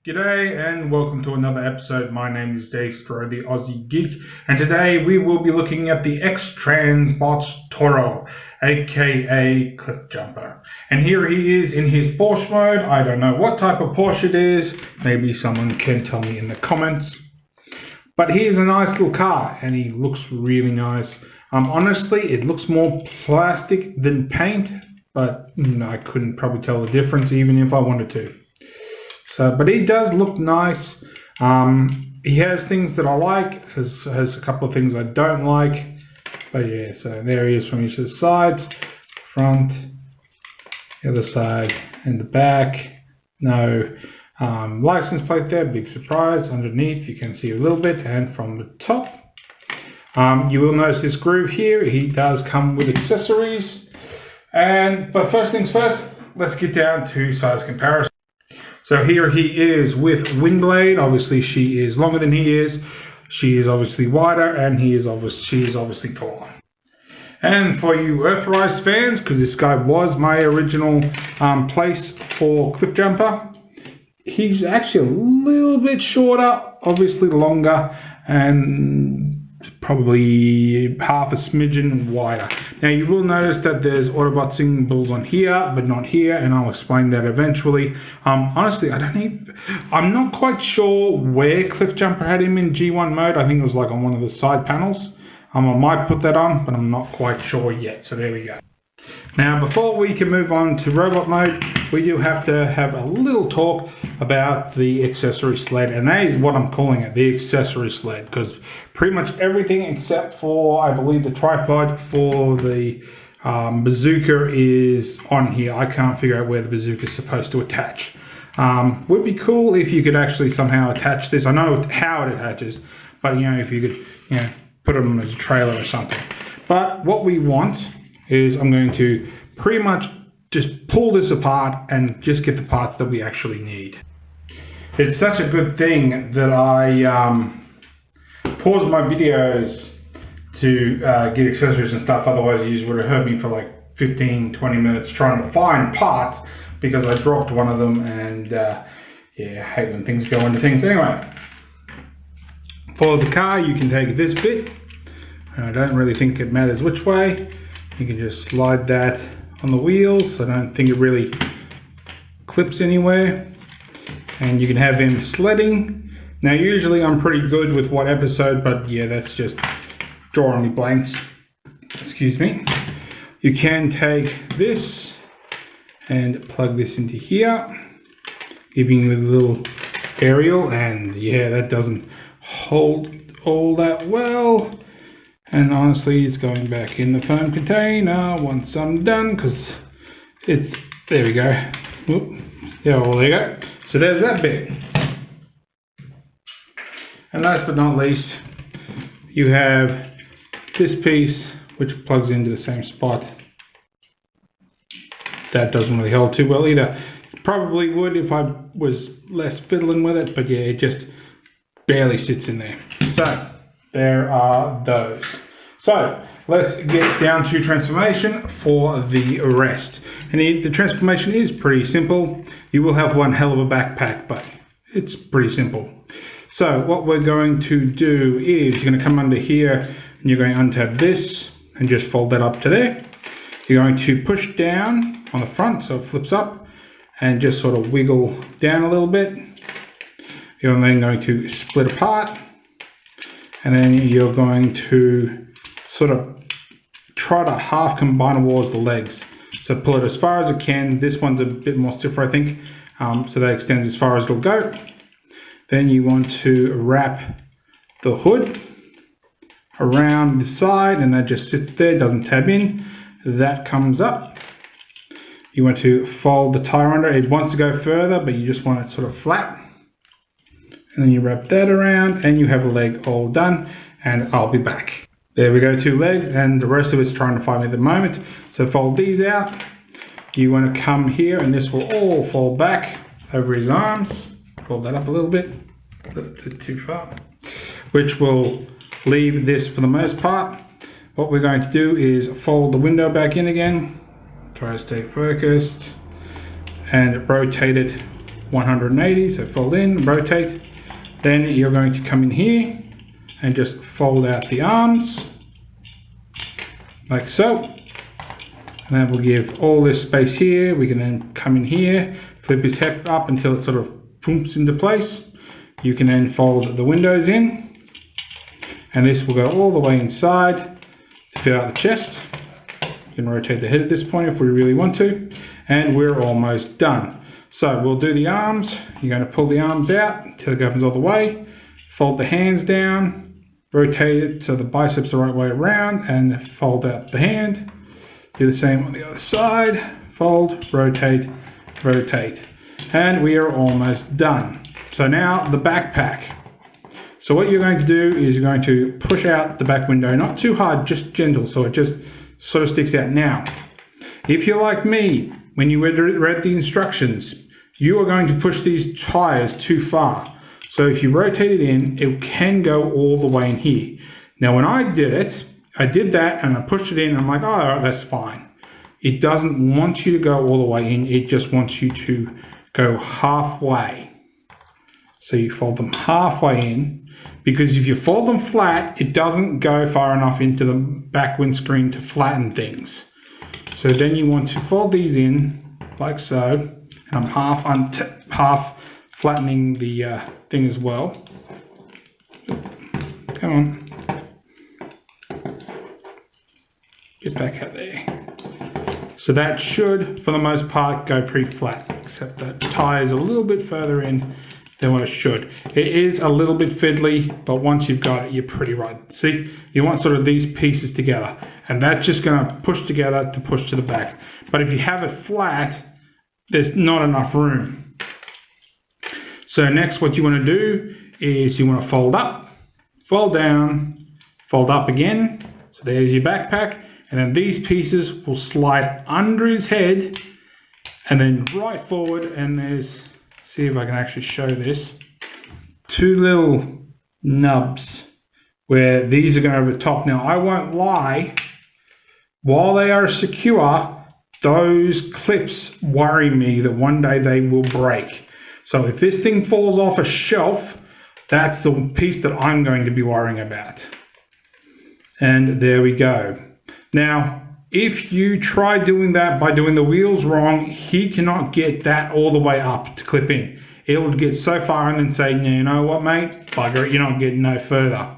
G'day and welcome to another episode. My name is Daethstro, the Aussie Geek, and today we will be looking at the X-Transbots Toro, aka Cliffjumper. And here he is in his Porsche mode. I don't know what type of Porsche it is. Maybe someone can tell me in the comments. But here's a nice little car and he looks really nice. Honestly, it looks more plastic than paint, but I couldn't probably tell the difference even if I wanted to. But he does look nice. He has things that I like, has a couple of things I don't like. But yeah, so there he is from each of the sides. Front, the other side, and the back. No license plate there, big surprise. Underneath you can see a little bit, and from the top. You will notice this groove here. He does come with accessories. But first things first, let's get down to size comparison. So here he is with Wingblade. Obviously she is longer than he is. She is obviously wider, and she is obviously taller. And for you Earthrise fans, because this guy was my original place for Cliffjumper, he's actually a little bit shorter, obviously longer, and probably half a smidgen wider. Now you will notice that there's Autobot symbols on here, but not here, and I'll explain that eventually. Honestly, I'm not quite sure where Cliffjumper had him in G1 mode. I think it was like on one of the side panels. I might put that on, but I'm not quite sure yet. So there we go. Now, before we can move on to robot mode, we do have to have a little talk about the accessory sled, and that is what I'm calling it, the accessory sled, because pretty much everything except for, I believe, the tripod for the bazooka is on here. I can't figure out where the bazooka is supposed to attach. Would be cool if you could actually somehow attach this. I know how it attaches, but if you could, put it on as a trailer or something. But what we want is, I'm going to pretty much just pull this apart and just get the parts that we actually need. It's such a good thing that I pause my videos to get accessories and stuff, otherwise you would have heard me for like 15-20 minutes trying to find parts because I dropped one of them, and I hate when things go into things. Anyway, for the car you can take this bit, and I don't really think it matters which way. You can just slide that on the wheels. I don't think it really clips anywhere. And you can have him sledding. Now usually I'm pretty good with what episode, but yeah, that's just drawing me blanks. Excuse me. You can take this and plug this into here, giving you a little aerial, and yeah, that doesn't hold all that well. And honestly, it's going back in the foam container once I'm done, because it's, there we go. Whoop. Yeah, well, there you go. So there's that bit. And last but not least, you have this piece which plugs into the same spot. That doesn't really hold too well either. Probably would if I was less fiddling with it, but yeah, it just barely sits in there. So there are those. So let's get down to transformation for the rest. And the transformation is pretty simple. You will have one hell of a backpack, but it's pretty simple. So what we're going to do is, you're going to come under here and you're going to untap this and just fold that up to there. You're going to push down on the front so it flips up and just sort of wiggle down a little bit. You're then going to split apart, and then you're going to sort of try to half combine towards the legs. So pull it as far as it can. This one's a bit more stiffer, I think, so that extends as far as it'll go. Then you want to wrap the hood around the side, and that just sits there, doesn't tab in. That comes up. You want to fold the tire under. It wants to go further, but you just want it sort of flat. And then you wrap that around, and you have a leg all done, and I'll be back. There we go, 2 legs, and the rest of it's trying to find me at the moment. So fold these out. You want to come here, and this will all fold back over his arms. Fold that up a little bit too far, which will leave this for the most part. What we're going to do is fold the window back in again, try to stay focused, and rotate it 180, so fold in, rotate. Then you're going to come in here and just fold out the arms, like so. And that will give all this space here. We can then come in here, flip his head up until it sort of pumps into place. You can then fold the windows in, and this will go all the way inside to fill out the chest. You can rotate the head at this point if we really want to, and we're almost done. So we'll do the arms. You're going to pull the arms out until it opens all the way, fold the hands down, rotate it so the biceps are the right way around, and fold out the hand. Do the same on the other side, fold, rotate, rotate. And we are almost done. So now the backpack. So what you're going to do is you're going to push out the back window, not too hard, just gentle, so it just sort of sticks out. Now, if you're like me, when you read the instructions, you are going to push these tires too far. So if you rotate it in, it can go all the way in here. Now when I did it, I did that and I pushed it in, and I'm like, oh, all right, that's fine. It doesn't want you to go all the way in, it just wants you to go halfway. So you fold them halfway in, because if you fold them flat, it doesn't go far enough into the back windscreen to flatten things. So then you want to fold these in like so, and I'm half flattening the thing as well. Come on. Get back out there. So that should, for the most part, go pretty flat, except that tie is a little bit further in than what it should. It is a little bit fiddly, but once you've got it, you're pretty right. See, you want sort of these pieces together, and that's just going to push together to push to the back. But if you have it flat, there's not enough room. So next, what you want to do is you want to fold up, fold down, fold up again. So there's your backpack. And then these pieces will slide under his head and then right forward, and there's, see if I can actually show this, two little nubs where these are going over the top. Now I won't lie, while they are secure, those clips worry me that one day they will break. So if this thing falls off a shelf, that's the piece that I'm going to be worrying about. And there we go. Now, if you try doing that by doing the wheels wrong, he cannot get that all the way up to clip in. It will get so far and then say, you know what, mate, bugger it, you're not getting no further.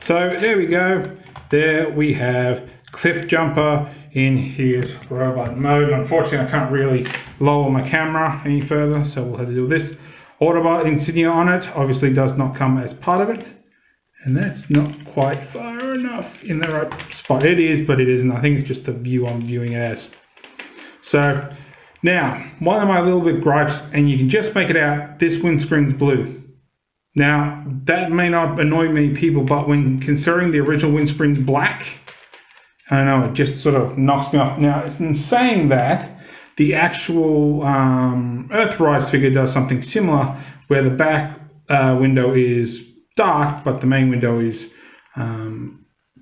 So there we go. There we have Cliffjumper in his robot mode. Unfortunately, I can't really lower my camera any further, so we'll have to do this. Autobot insignia on it obviously does not come as part of it. And that's not quite far enough in the right spot. It is, but it isn't. I think it's just the view I'm viewing it as. So now, one of my little bit gripes, and you can just make it out, this windscreen's blue. Now, that may not annoy many people, but when considering the original windscreen's black, I don't know, it just sort of knocks me off. Now, in saying that, the actual Earthrise figure does something similar, where the back window is dark, but the main window is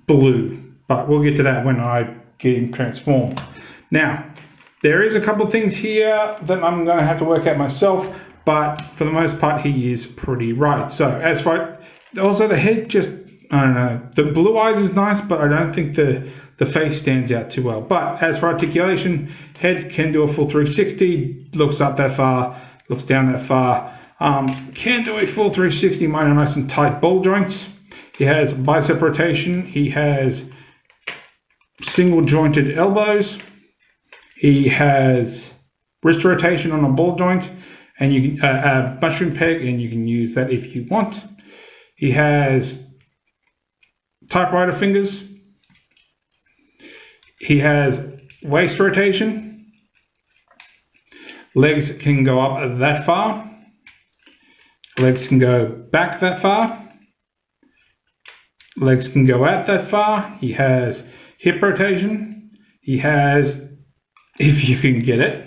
blue. But we'll get to that when I get him transformed. Now, there is a couple of things here that I'm going to have to work out myself, but for the most part, he is pretty right. So, as for also the head, just, I don't know, the blue eyes is nice, but I don't think the face stands out too well. But as for articulation, head can do a full 360, looks up that far, looks down that far. Can do a full 360, mine are nice and tight ball joints. He has bicep rotation. He has single jointed elbows. He has wrist rotation on a ball joint, and you can a mushroom peg, and you can use that if you want. He has typewriter fingers. He has waist rotation. Legs can go up that far. Legs can go back that far. Legs can go out that far. He has hip rotation. He has, if you can get it,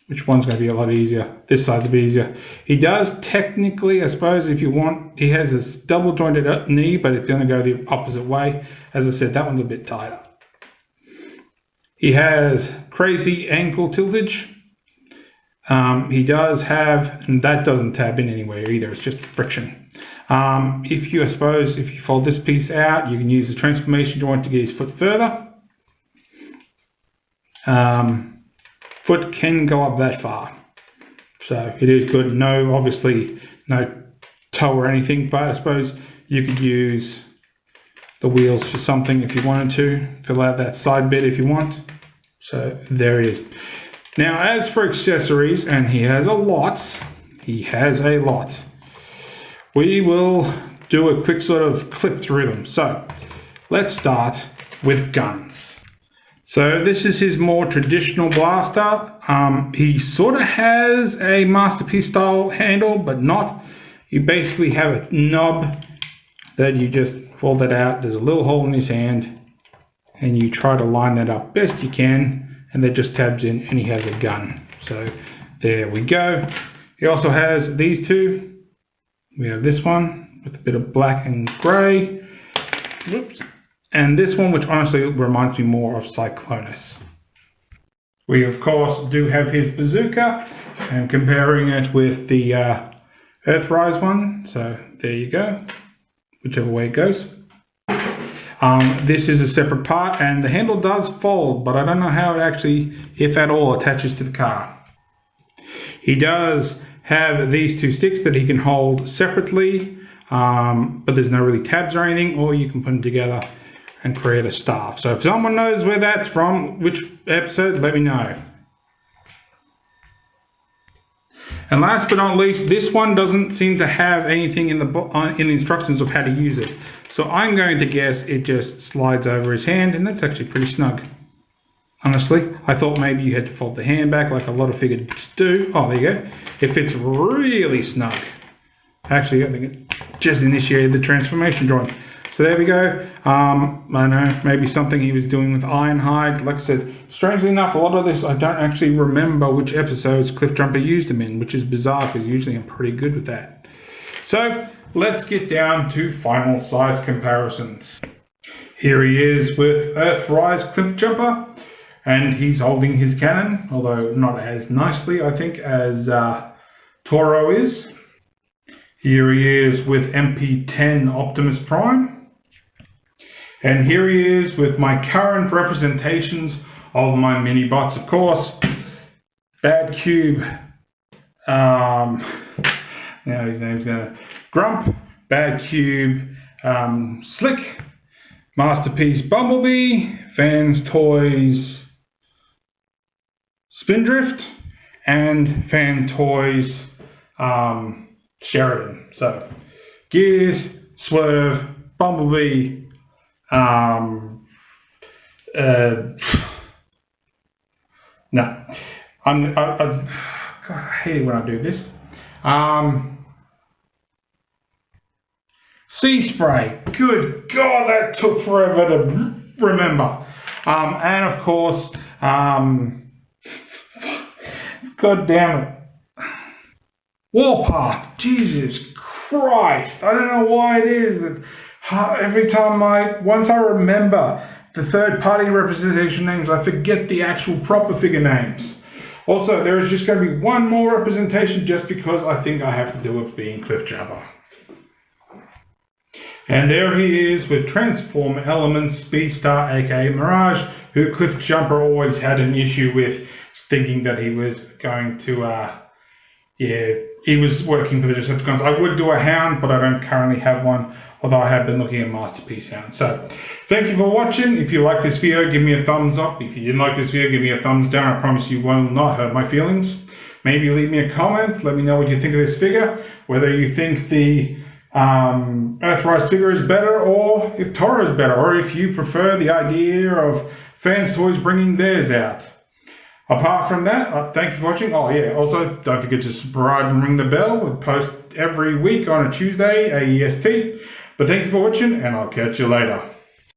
which one's going to be a lot easier? This side's will be easier. He does technically, I suppose, if you want, he has a double jointed knee, but it's going to go the opposite way. As I said, that one's a bit tighter. He has crazy ankle tiltage. He does have, and that doesn't tab in anywhere either, it's just friction. If you fold this piece out, you can use the transformation joint to get his foot further. Foot can go up that far, so it is good. Obviously no toe or anything, but I suppose you could use the wheels for something if you wanted to. Fill out that side bit if you want. So there it is. Now as for accessories, and he has a lot, we will do a quick sort of clip through them. So let's start with guns. So this is his more traditional blaster. He sort of has a Masterpiece style handle, but not. You basically have a knob that you just fold it out. There's a little hole in his hand, and you try to line that up best you can, and that just tabs in, and he has a gun. So there we go. He also has these two. We have this one with a bit of black and grey. Whoops. And this one, which honestly reminds me more of Cyclonus. We of course do have his bazooka, and comparing it with the Earthrise one. So there you go, whichever way it goes. This is a separate part, and the handle does fold, but I don't know how it actually, if at all, attaches to the car. He does have these two sticks that he can hold separately, but there's no really tabs or anything, or you can put them together and create a staff. So if someone knows where that's from, which episode, let me know. And last but not least, this one doesn't seem to have anything in the instructions of how to use it. So I'm going to guess it just slides over his hand, and that's actually pretty snug. Honestly, I thought maybe you had to fold the hand back like a lot of figures do. Oh, there you go. It fits really snug. Actually, I think it just initiated the transformation joint. So there we go. I know, maybe something he was doing with Ironhide. Like I said, strangely enough, a lot of this I don't actually remember which episodes Cliffjumper used him in, which is bizarre because usually I'm pretty good with that. So let's get down to final size comparisons. Here he is with Earthrise Cliffjumper, and he's holding his cannon, although not as nicely, I think, as Toro is. Here he is with MP10 Optimus Prime. And here he is with my current representations of my mini bots, of course. Bad Cube, now his name's gonna Grump, Bad Cube, Slick, Masterpiece Bumblebee, Fans Toys Spindrift, and Fan Toys Sheridan. So Gears, Swerve, Bumblebee, no, God, I hate it when I do this. Sea Spray, good God, that took forever to remember. And of course, God damn it, Warpath, Jesus Christ, I don't know why it is that every time once I remember the third-party representation names, I forget the actual proper figure names. Also, there is just going to be one more representation just because I think I have to do it being Cliffjumper. And there he is with Transform Elements Speedstar, aka Mirage, who Cliffjumper always had an issue with, thinking that he was going to, he was working for the Decepticons. I would do a Hound, but I don't currently have one, although I have been looking at Masterpiece Hound. So, thank you for watching. If you like this video, give me a thumbs up. If you didn't like this video, give me a thumbs down. I promise you will not hurt my feelings. Maybe leave me a comment. Let me know what you think of this figure. Whether you think the Earthrise figure is better, or if Toro is better, or if you prefer the idea of Fans Toys bringing theirs out. Apart from that, thank you for watching. Oh yeah, also don't forget to subscribe and ring the bell. We post every week on a Tuesday, AEST. But thank you for watching, and I'll catch you later.